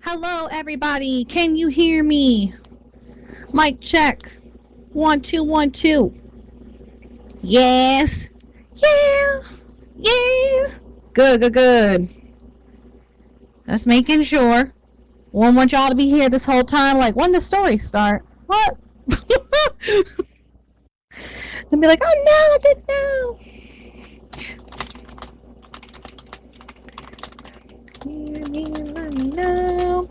Hello, everybody. Can you hear me? Mic check. 1 2 1 2. Yes. Yeah. Yeah. Good, good, good. Just making sure. Won't want y'all to be here this whole time. Like, when does the story start? What? And be like, oh no, I didn't know. Let me know.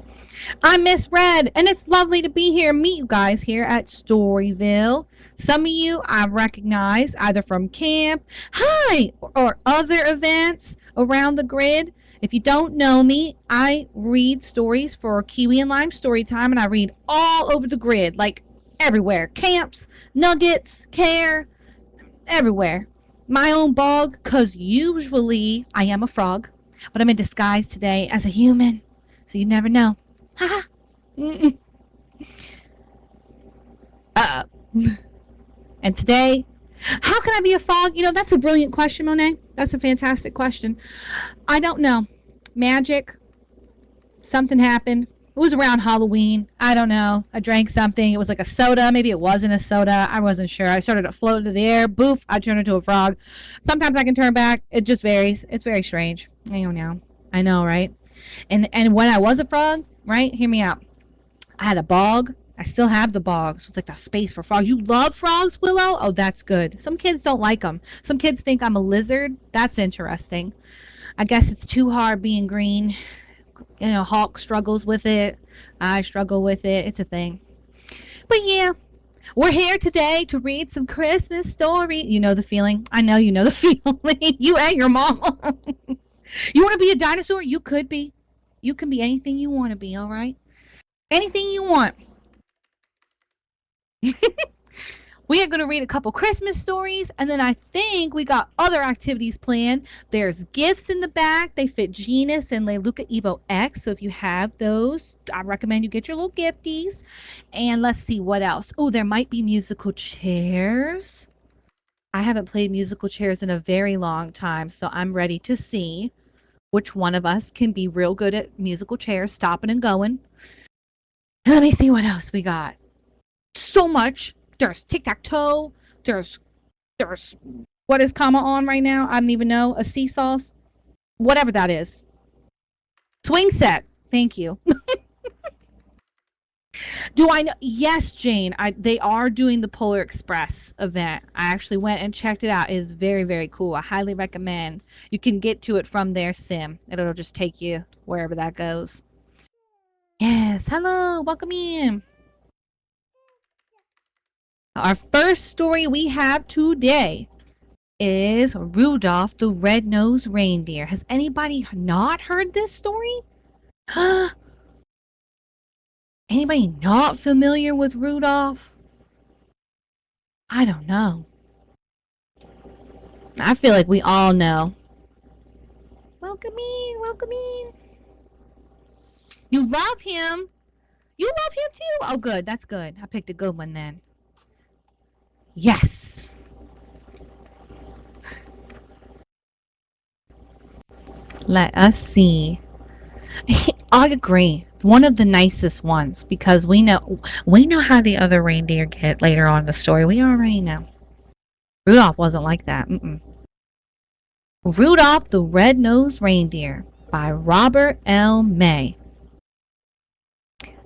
I'm Miss Red, and it's lovely to be here and meet you guys here at Storyville. Some of you I recognize either from camp, hi, or other events around the grid. If you don't know me, I read stories for Kiwi and Lime Storytime, and I read all over the grid, like everywhere. Camps, nuggets, care, everywhere. My own blog, because usually I am a frog, but I'm in disguise today as a human, so you never know. Haha. uh, and today, how can I be a frog? You know, that's a brilliant question, Monet. That's a fantastic question. I don't know. Magic. Something happened. It was around Halloween. I don't know. I drank something. It was like a soda. Maybe it wasn't a soda. I wasn't sure. I started to float into the air. Boof. I turned into a frog. Sometimes I can turn back. It just varies. It's very strange. I don't know. I know, right? And when I was a frog, right? Hear me out. I had a bog. I still have the bog. So it's like the space for frogs. You love frogs, Willow? Oh, that's good. Some kids don't like them. Some kids think I'm a lizard. That's interesting. I guess it's too hard being green. You know, Hawk struggles with it. I struggle with it. It's a thing. But yeah, we're here today to read some Christmas story. You know the feeling. I know you know the feeling. You and your mama. You want to be a dinosaur? You could be. You can be anything you want to be, all right? Anything you want. We are going to read a couple Christmas stories, and then I think we got other activities planned. There's gifts in the back. They fit Genus and Leluca Evo X, so if you have those, I recommend you get your little gifties. And let's see what else. Oh, there might be musical chairs. I haven't played musical chairs in a very long time, so I'm ready to see which one of us can be real good at musical chairs, stopping and going. Let me see what else we got. So much. There's tic-tac-toe. There's what is comma on right now? I don't even know. A seesaw, whatever that is. Swing set. Thank you. Do I know? Yes, Jane. They are doing the Polar Express event. I actually went and checked it out. It is very, very cool. I highly recommend. You can get to it from their sim. It'll just take you wherever that goes. Yes. Hello. Welcome in. Our first story we have today is Rudolph the Red-Nosed Reindeer. Has anybody not heard this story? Anybody not familiar with Rudolph? I don't know. I feel like we all know. Welcome in, welcome in. You love him. You love him too? Oh, good. That's good. I picked a good one then. Yes. Let us see. I agree. One of the nicest ones because we know how the other reindeer get later on in the story. We already know. Rudolph wasn't like that. Rudolph the Red-Nosed Reindeer by Robert L. May.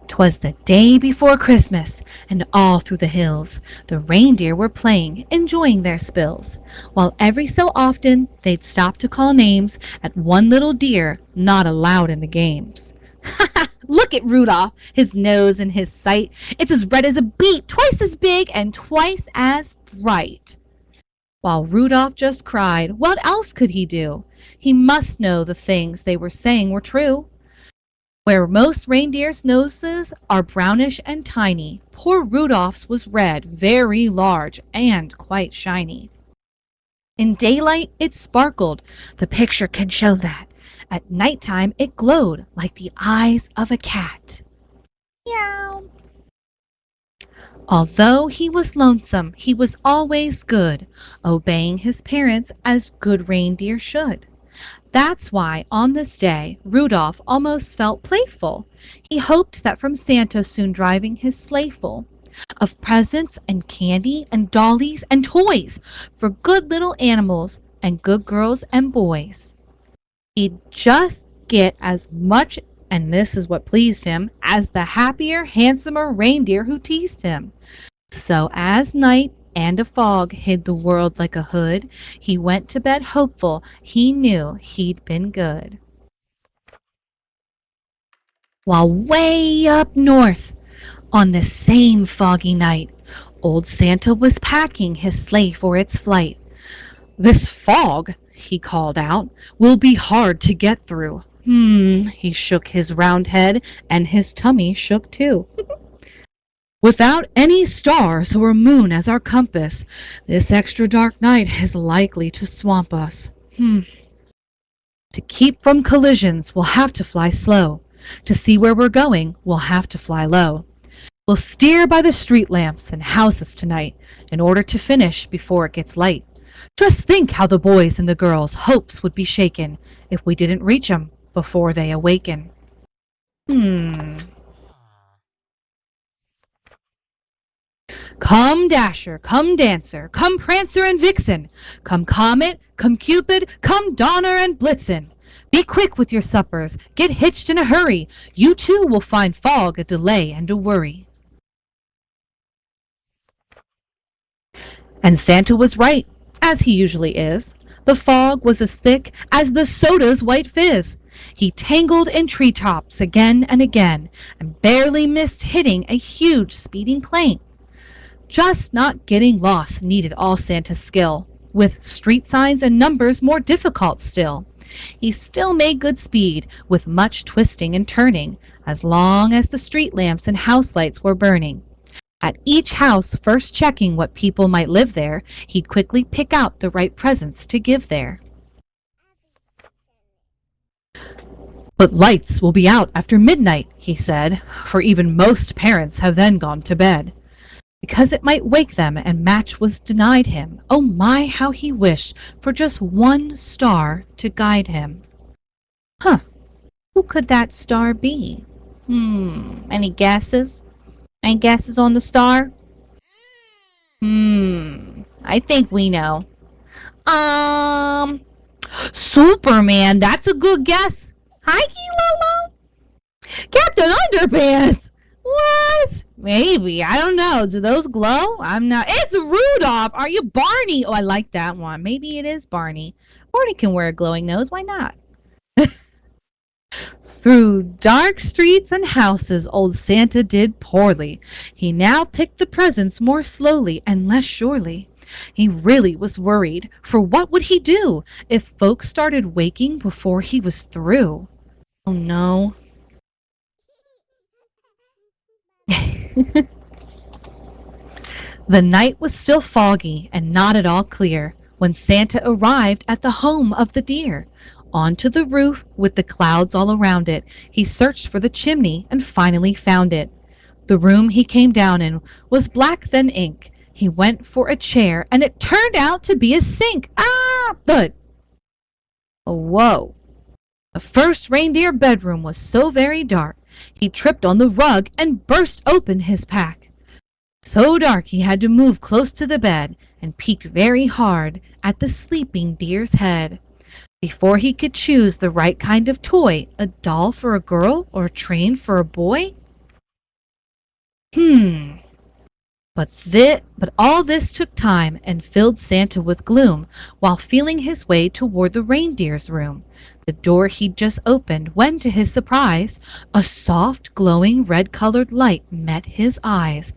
'Twas the day before Christmas, and all through the hills the reindeer were playing, enjoying their spills, while every so often they'd stop to call names at one little deer not allowed in the games. Ha ha! Look at Rudolph, his nose and his sight. It's as red as a beet, twice as big and twice as bright. While Rudolph just cried, what else could he do? He must know the things they were saying were true. Where most reindeers' noses are brownish and tiny, poor Rudolph's was red, very large, and quite shiny. In daylight it sparkled, the picture can show that. At nighttime it glowed like the eyes of a cat. Meow. Although he was lonesome, he was always good, obeying his parents as good reindeer should. That's why on this day Rudolph almost felt playful. He hoped that from Santa soon driving his sleigh full of presents and candy and dollies and toys for good little animals and good girls and boys. He'd just get as much, and this is what pleased him, as the happier, handsomer reindeer who teased him. So as night and a fog hid the world like a hood, he went to bed hopeful he knew he'd been good. While way up north, on the same foggy night, old Santa was packing his sleigh for its flight. "This fog," he called out, "will be hard to get through." He shook his round head, and his tummy shook too. "Without any stars or moon as our compass, this extra dark night is likely to swamp us. To keep from collisions, we'll have to fly slow. To see where we're going, we'll have to fly low. We'll steer by the street lamps and houses tonight in order to finish before it gets light. Just think how the boys and the girls' hopes would be shaken if we didn't reach 'em before they awaken." Come Dasher, come Dancer, come Prancer and Vixen, come Comet, come Cupid, come Donner and Blitzen. Be quick with your suppers, get hitched in a hurry. You too will find fog a delay and a worry. And Santa was right, as he usually is. The fog was as thick as the soda's white fizz. He tangled in treetops again and again, and barely missed hitting a huge speeding plane. Just not getting lost needed all Santa's skill, with street signs and numbers more difficult still. He still made good speed, with much twisting and turning, as long as the street lamps and house lights were burning. At each house, first checking what people might live there, he'd quickly pick out the right presents to give there. "But lights will be out after midnight," he said, "for even most parents have then gone to bed." Because it might wake them, and match was denied him. Oh my, how he wished for just one star to guide him. Who could that star be? Any guesses? Any guesses on the star? I think we know. Superman, that's a good guess. Hi, Lolo. Captain Underpants. What? Maybe. I don't know. Do those glow? I'm not. It's Rudolph. Are you Barney? Oh, I like that one. Maybe it is Barney. Barney can wear a glowing nose. Why not? Through dark streets and houses, old Santa did poorly. He now picked the presents more slowly and less surely. He really was worried, for what would he do if folks started waking before he was through? Oh no. The night was still foggy and not at all clear when Santa arrived at the home of the deer. Onto the roof, with the clouds all around it, he searched for the chimney and finally found it. The room he came down in was black than ink. He went for a chair, and it turned out to be a sink. Thud! Oh, whoa! The first reindeer bedroom was so very dark, he tripped on the rug and burst open his pack. So dark he had to move close to the bed and peeked very hard at the sleeping deer's head. Before he could choose the right kind of toy, a doll for a girl or a train for a boy? But all this took time and filled Santa with gloom while feeling his way toward the reindeer's room. The door he'd just opened when, to his surprise, a soft, glowing, red-colored light met his eyes.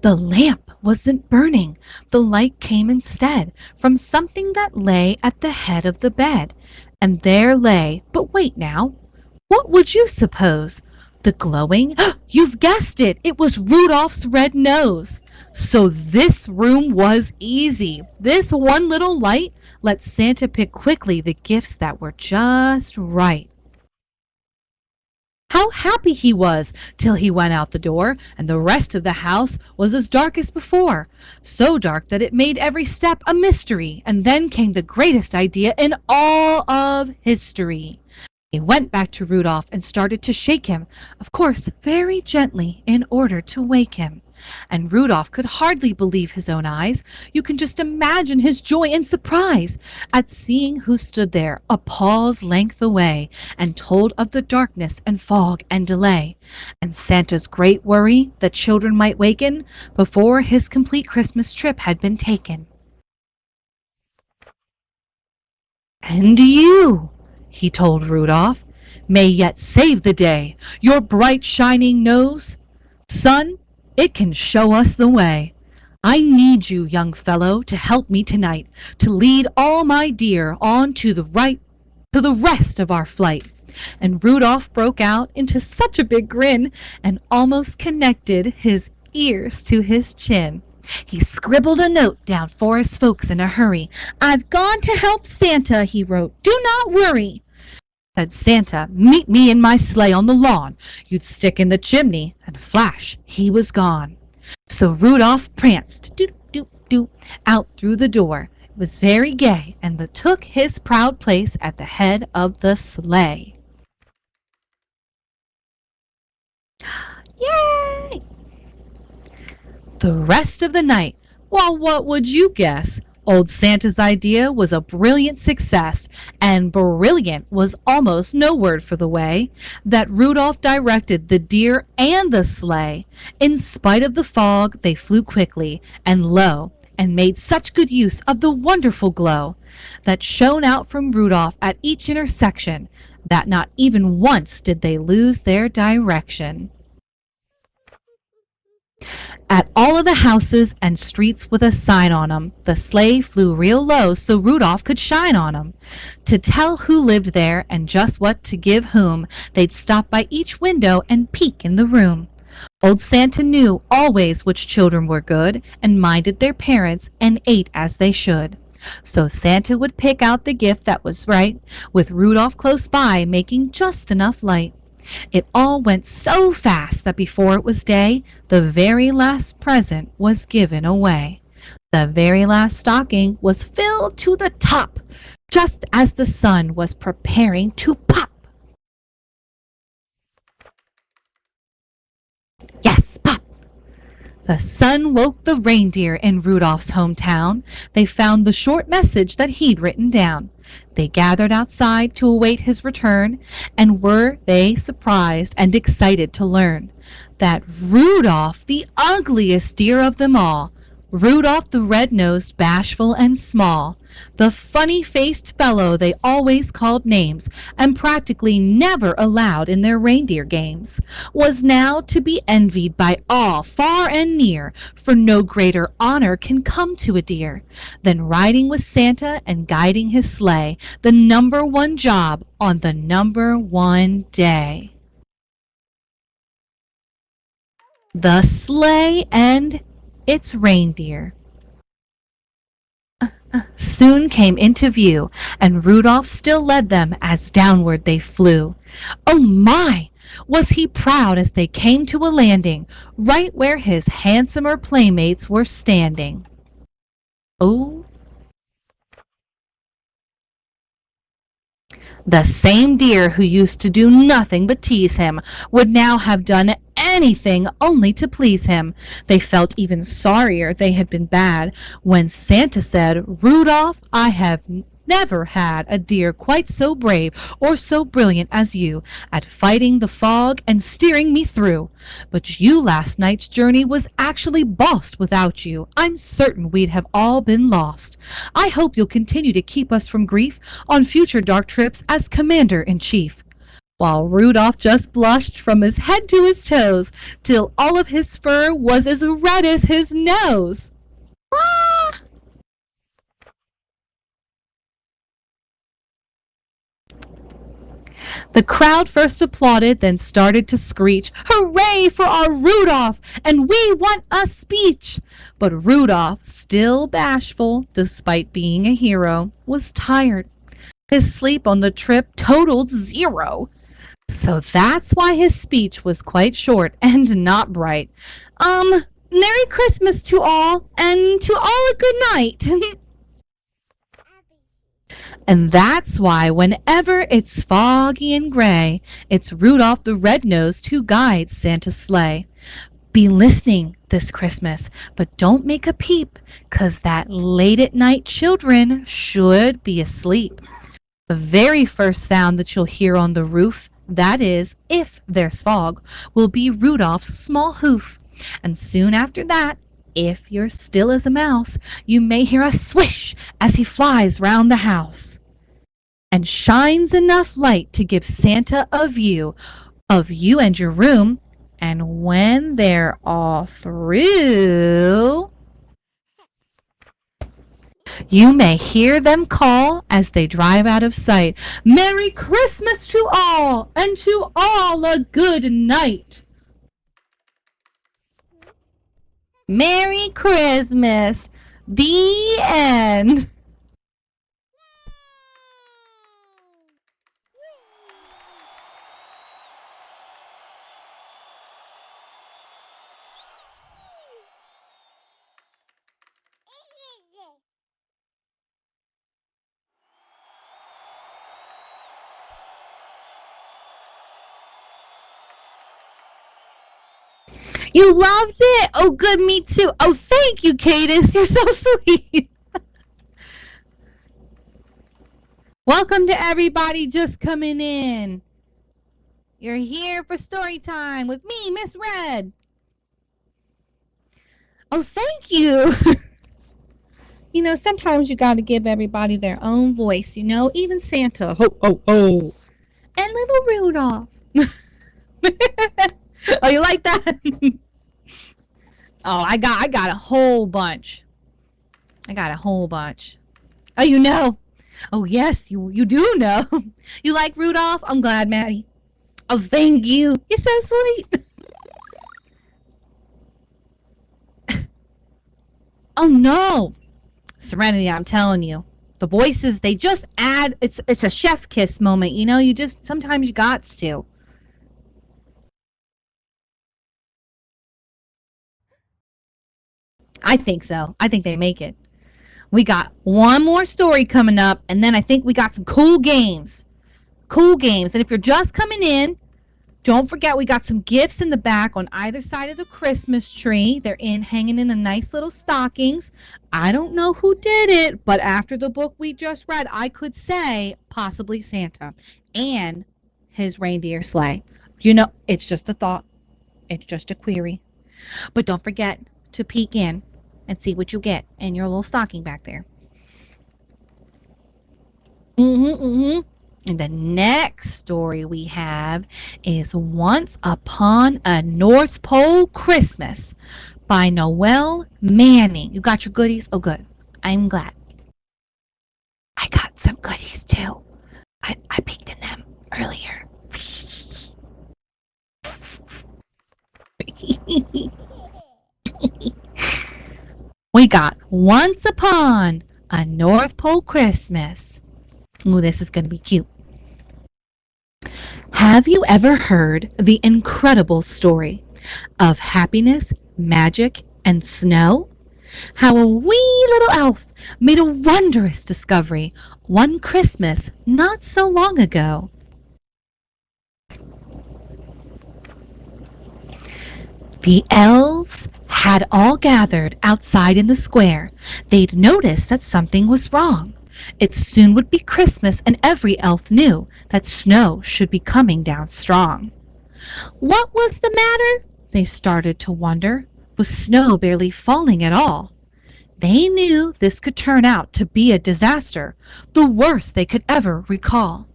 The lamp wasn't burning. The light came instead from something that lay at the head of the bed. And there lay, but wait now, what would you suppose? The glowing, you've guessed it, it was Rudolph's red nose. So this room was easy. This one little light let Santa pick quickly the gifts that were just right. How happy he was till he went out the door, and the rest of the house was as dark as before, so dark that it made every step a mystery. And then came the greatest idea in all of history. He went back to Rudolph and started to shake him, of course very gently, in order to wake him. And Rudolph could hardly believe his own eyes. You can just imagine his joy and surprise at seeing who stood there a paw's length away and told of the darkness and fog and delay, and Santa's great worry that children might waken before his complete Christmas trip had been taken. "And you," he told Rudolph, "may yet save the day. Your bright shining nose, sun, it can show us the way. I need you, young fellow, to help me tonight, to lead all my dear on to the rest of our flight." And Rudolph broke out into such a big grin and almost connected his ears to his chin. He scribbled a note down for his folks in a hurry. "I've gone to help Santa," he wrote. "Do not worry." Said Santa, "Meet me in my sleigh on the lawn." You'd stick in the chimney, and flash, he was gone. So Rudolph pranced, doop, out through the door. It was very gay, and took his proud place at the head of the sleigh. Yay! The rest of the night, well, what would you guess? Old Santa's idea was a brilliant success, and brilliant was almost no word for the way that Rudolph directed the deer and the sleigh. In spite of the fog, they flew quickly and low, and made such good use of the wonderful glow that shone out from Rudolph at each intersection, that not even once did they lose their direction. At all of the houses and streets with a sign on 'em, the sleigh flew real low so Rudolph could shine on 'em. To tell who lived there and just what to give whom, they'd stop by each window and peek in the room. Old Santa knew always which children were good and minded their parents and ate as they should. So Santa would pick out the gift that was right, with Rudolph close by making just enough light. It all went so fast that before it was day, the very last present was given away. The very last stocking was filled to the top, just as the sun was preparing to pop. Yes, pop! The sun woke the reindeer in Rudolph's hometown. They found the short message that he'd written down. They gathered outside to await his return, and were they surprised and excited to learn that Rudolph, the ugliest deer of them all, Rudolph the red-nosed, bashful and small, the funny-faced fellow they always called names and practically never allowed in their reindeer games, was now to be envied by all far and near, for no greater honor can come to a deer than riding with Santa and guiding his sleigh, the number one job on the number one day. The sleigh and its reindeer soon came into view, and Rudolph still led them as downward they flew. Oh my! Was he proud as they came to a landing, right where his handsomer playmates were standing. Oh, the same deer who used to do nothing but tease him would now have done anything only to please him. They felt even sorrier they had been bad when Santa said, "Rudolph, I have never had a deer quite so brave or so brilliant as you at fighting the fog and steering me through. But you last night's journey was actually bossed without you. I'm certain we'd have all been lost. I hope you'll continue to keep us from grief on future dark trips as Commander-in-Chief." While Rudolph just blushed from his head to his toes, till all of his fur was as red as his nose. Ah! The crowd first applauded, then started to screech, "Hooray for our Rudolph, and we want a speech!" But Rudolph, still bashful, despite being a hero, was tired. His sleep on the trip totaled 0. So that's why his speech was quite short and not bright. Merry Christmas to all, and to all a good night. And that's why whenever it's foggy and gray, it's Rudolph the Red-Nosed who guides Santa's sleigh. Be listening this Christmas, but don't make a peep, 'cause that late at night children should be asleep. The very first sound that you'll hear on the roof, that is, if there's fog, will be Rudolph's small hoof. And soon after that, if you're still as a mouse, you may hear a swish as he flies round the house and shines enough light to give Santa a view of you and your room. And when they're all through, you may hear them call as they drive out of sight, "Merry Christmas to all, and to all a good night." Merry Christmas. The end. You loved it? Oh, good, me too. Oh, thank you, Cadis. You're so sweet. Welcome to everybody just coming in. You're here for story time with me, Miss Red. Oh, thank you. You know, sometimes you got to give everybody their own voice, you know, even Santa. Ho, ho, ho. And little Rudolph. Oh, you like that? Oh, I got a whole bunch. I got a whole bunch. Oh, you know. Oh, yes, you do know. You like Rudolph? I'm glad, Maddie. Oh, thank you. You're so sweet. Oh, no. Serenity, I'm telling you. The voices, they just add, it's a chef kiss moment, you know? Sometimes you gots to. I think so. I think they make it. We got one more story coming up, and then I think we got some cool games. Cool games. And if you're just coming in, don't forget we got some gifts in the back on either side of the Christmas tree. They're hanging in a nice little stockings. I don't know who did it, but after the book we just read, I could say possibly Santa and his reindeer sleigh. You know, it's just a thought. It's just a query. But don't forget to peek in and see what you get in your little stocking back there. And the next story we have is Once Upon a Northpole Christmas by Noel Manning. You got your goodies? Oh, good. I'm glad. I got some goodies, too. I peeked in them earlier. We got Once Upon a Northpole Christmas. Ooh, this is going to be cute. Have you ever heard the incredible story of happiness, magic, and snow? How a wee little elf made a wondrous discovery one Christmas not so long ago. The elves had all gathered outside in the square. They'd noticed that something was wrong. It soon would be Christmas, and every elf knew that snow should be coming down strong. What was the matter? They started to wonder. Was snow barely falling at all? They knew this could turn out to be a disaster, the worst they could ever recall.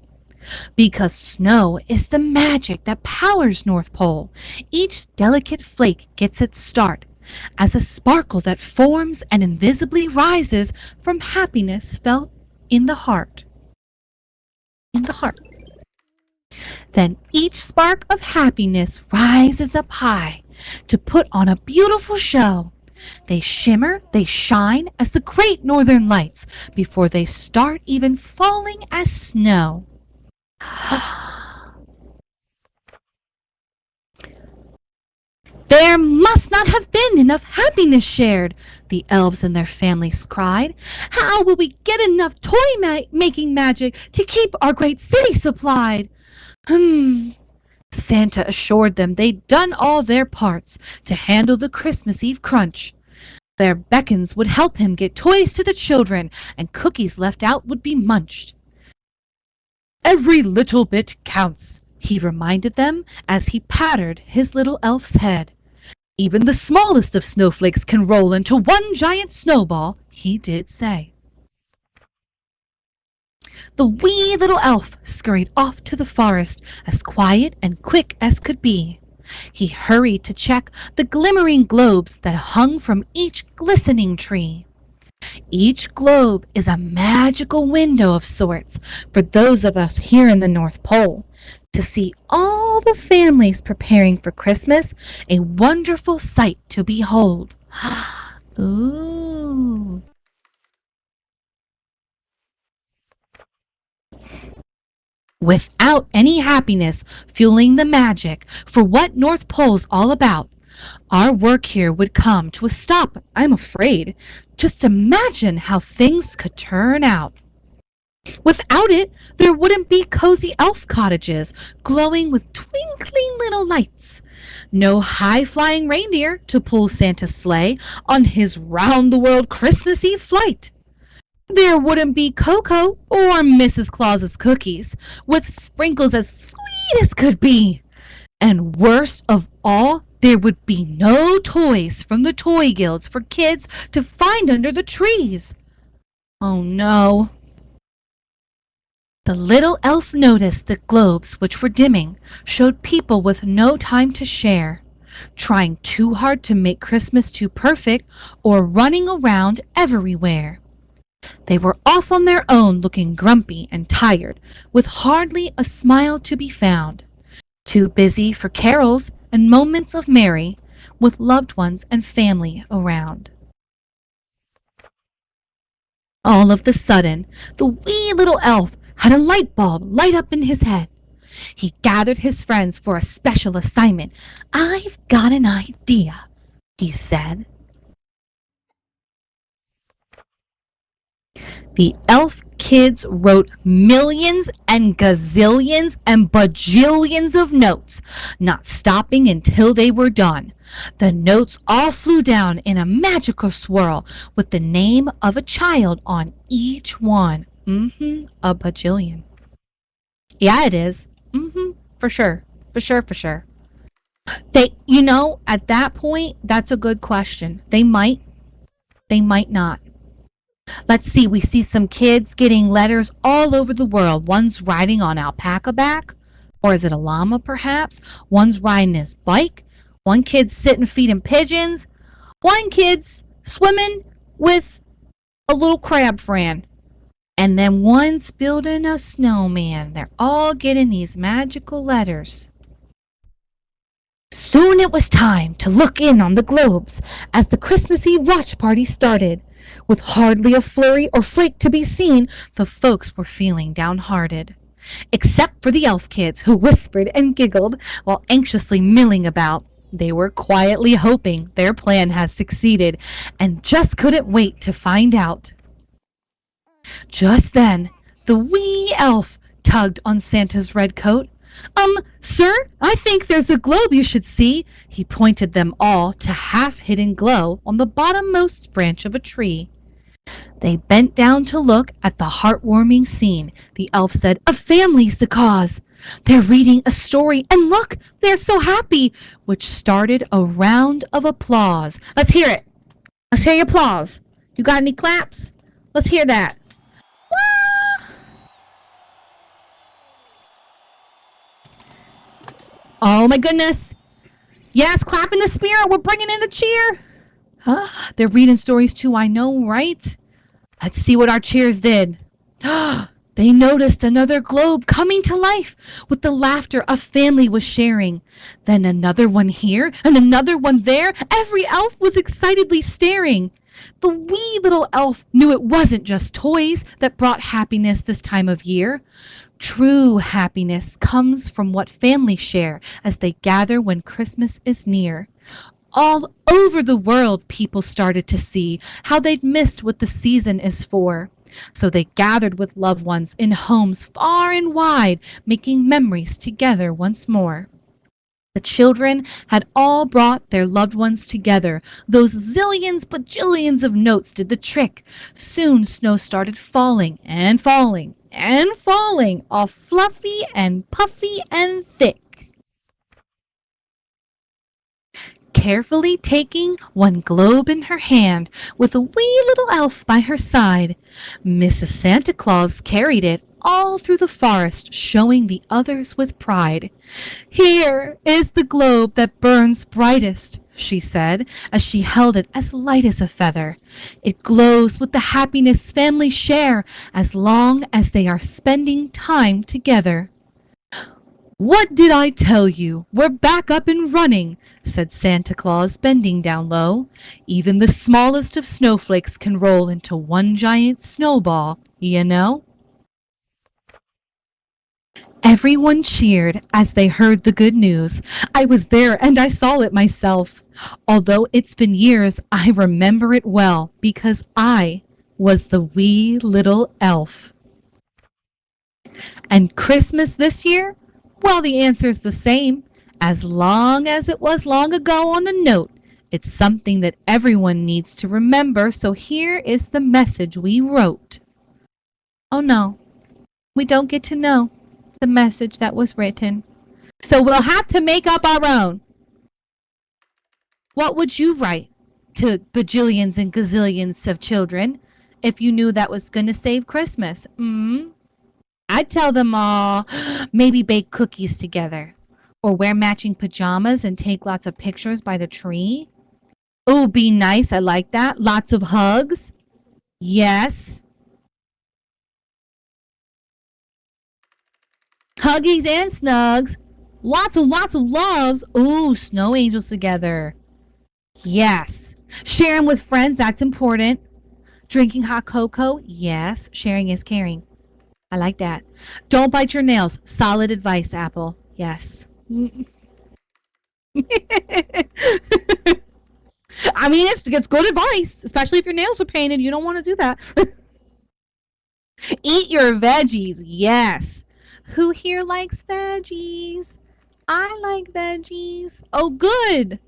Because snow is the magic that powers North Pole. Each delicate flake gets its start as a sparkle that forms and invisibly rises from happiness felt in the heart. In the heart. Then each spark of happiness rises up high to put on a beautiful show. They shimmer, they shine as the great northern lights before they start even falling as snow. There must not have been enough happiness shared, the elves and their families cried. How will we get enough toy-making magic to keep our great city supplied? Santa assured them they'd done all their parts to handle the Christmas Eve crunch. Their beckons would help him get toys to the children, and cookies left out would be munched. Every little bit counts, he reminded them as he patted his little elf's head. Even the smallest of snowflakes can roll into one giant snowball, he did say. The wee little elf scurried off to the forest as quiet and quick as could be. He hurried to check the glimmering globes that hung from each glistening tree. Each globe is a magical window of sorts for those of us here in the North Pole to see all the families preparing for Christmas, a wonderful sight to behold. Ooh. Without any happiness fueling the magic for what North Pole's all about, our work here would come to a stop, I'm afraid. Just imagine how things could turn out. Without it, there wouldn't be cozy elf cottages glowing with twinkling little lights. No high-flying reindeer to pull Santa's sleigh on his round-the-world Christmas Eve flight. There wouldn't be Cocoa or Mrs. Claus's cookies, with sprinkles as sweet as could be. And worst of all, there would be no toys from the toy guilds for kids to find under the trees. Oh no. The little elf noticed the globes, which were dimming, showed people with no time to share, trying too hard to make Christmas too perfect, or running around everywhere. They were off on their own, looking grumpy and tired, with hardly a smile to be found. Too busy for carols and moments of merry, with loved ones and family around. All of a sudden, the wee little elf had a light bulb light up in his head. He gathered his friends for a special assignment. "I've got an idea," he said. The elf kids wrote millions and gazillions and bajillions of notes, not stopping until they were done. The notes all flew down in a magical swirl with the name of a child on each one. A bajillion. Yeah, it is. For sure. For sure. At that point, that's a good question. They might not. Let's see, we see some kids getting letters all over the world. One's riding on alpaca back, or is it a llama perhaps? One's riding his bike. One kid's sitting feeding pigeons. One kid's swimming with a little crab friend. And then one's building a snowman. They're all getting these magical letters. Soon it was time to look in on the globes as the Christmas Eve watch party started. With hardly a flurry or flake to be seen, the folks were feeling downhearted. Except for the elf kids, who whispered and giggled while anxiously milling about. They were quietly hoping their plan had succeeded and just couldn't wait to find out. Just then, the wee elf tugged on Santa's red coat. Sir, I think there's a globe you should see." He pointed them all to half-hidden glow on the bottommost branch of a tree. They bent down to look at the heartwarming scene. The elf said, "A family's the cause. They're reading a story, and look, they're so happy," which started a round of applause. Let's hear it. Let's hear your applause. You got any claps? Let's hear that. Oh my goodness. Yes, clap in the spirit. We're bringing in the cheer. They're reading stories too, I know, right? Let's see what our cheers did. They noticed another globe coming to life with the laughter a family was sharing. Then another one here and another one there. Every elf was excitedly staring. The wee little elf knew it wasn't just toys that brought happiness this time of year. True happiness comes from what families share as they gather when Christmas is near. All over the world, people started to see how they'd missed what the season is for. So they gathered with loved ones in homes far and wide, making memories together once more. The children had all brought their loved ones together. Those zillions bajillions of notes did the trick. Soon snow started falling and falling and falling, all fluffy and puffy and thick. Carefully taking one globe in her hand, with a wee little elf by her side, Mrs. Santa Claus carried it all through the forest, showing the others with pride. "Here is the globe that burns brightest," she said, as she held it as light as a feather. "It glows with the happiness families share, as long as they are spending time together." "What did I tell you? We're back up and running," said Santa Claus, bending down low. "Even the smallest of snowflakes can roll into one giant snowball, you know." Everyone cheered as they heard the good news. I was there and I saw it myself. Although it's been years, I remember it well because I was the wee little elf. And Christmas this year? Well, the answer's the same. As long as it was long ago on a note, it's something that everyone needs to remember, so here is the message we wrote. Oh no, we don't get to know the message that was written. So we'll have to make up our own. What would you write to bajillions and gazillions of children if you knew that was going to save Christmas? I'd tell them all, maybe bake cookies together, or wear matching pajamas and take lots of pictures by the tree. Oh, be nice, I like that. Lots of hugs. Yes. Huggies and snugs. Lots of loves. Ooh, snow angels together. Yes. Sharing with friends, that's important. Drinking hot cocoa. Yes. Sharing is caring. I like that. Don't bite your nails. Solid advice, Apple. Yes. I mean, it's good advice, especially if your nails are painted. You don't want to do that. Eat your veggies. Yes. Who here likes veggies? I like veggies. Oh, good.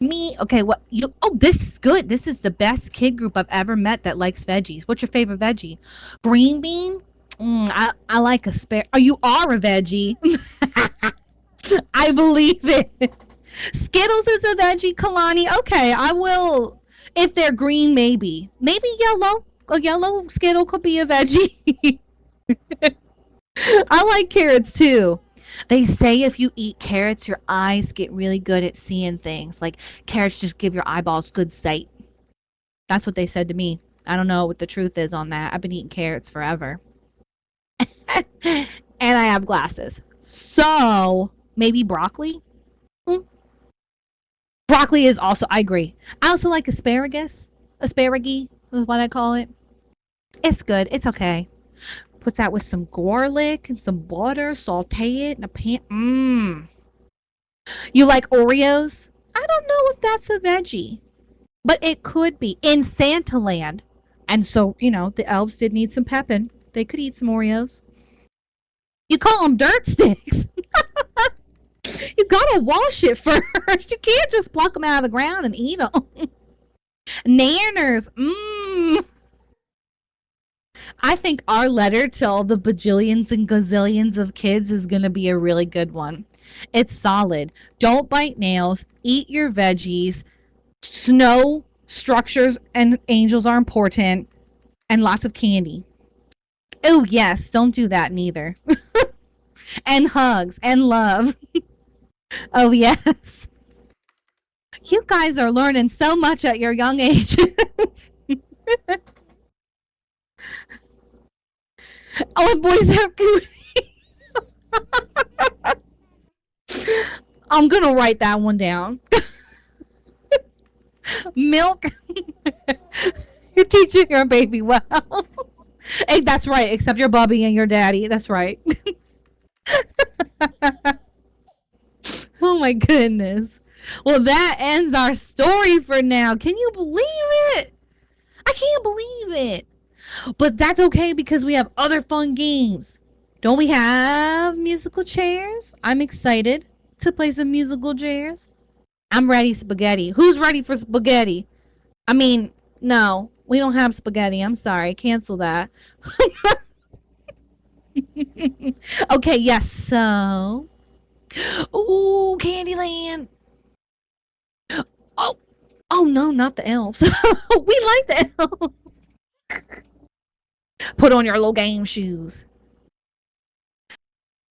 Me. Okay, what you this is good. This is the best kid group I've ever met that likes veggies. What's your favorite veggie? Green bean? I like asparagus. Oh, you are a veggie. I believe it. Skittles is a veggie, Kalani. Okay, I will. If they're green, maybe. Maybe yellow. A yellow Skittle could be a veggie. I like carrots too. They say if you eat carrots, your eyes get really good at seeing things. Like carrots just give your eyeballs good sight. That's what they said to me. I don't know what the truth is on that. I've been eating carrots forever. And I have glasses. So, maybe broccoli? Broccoli is also, I agree. I also like asparagus. Asparagus is what I call it. It's good. It's okay. Put that with some garlic and some butter. Saute it in a pan. You like Oreos? I don't know if that's a veggie, but it could be in Santa Land. And so, the elves did need some pepin'. They could eat some Oreos. You call them dirt sticks. You gotta wash it first. You can't just pluck them out of the ground and eat them. Nanners. I think our letter to all the bajillions and gazillions of kids is going to be a really good one. It's solid. Don't bite nails. Eat your veggies. Snow structures and angels are important. And lots of candy. Oh, yes. Don't do that neither. And hugs and love. Oh, yes. You guys are learning so much at your young ages. Oh, boys have cooties. I'm going to write that one down. Milk. You're teaching your baby well. Hey, that's right, except your Bubby and your daddy. That's right. Oh my goodness. Well, that ends our story for now. Can you believe it? I can't believe it. But that's okay because we have other fun games. Don't we have musical chairs? I'm excited to play some musical chairs. I'm ready, spaghetti. Who's ready for spaghetti? I mean, no, we don't have spaghetti. I'm sorry. Cancel that. Okay, yes, so. Ooh, Candyland. Oh, oh no, not the elves. We like the elves. Put on your little game shoes.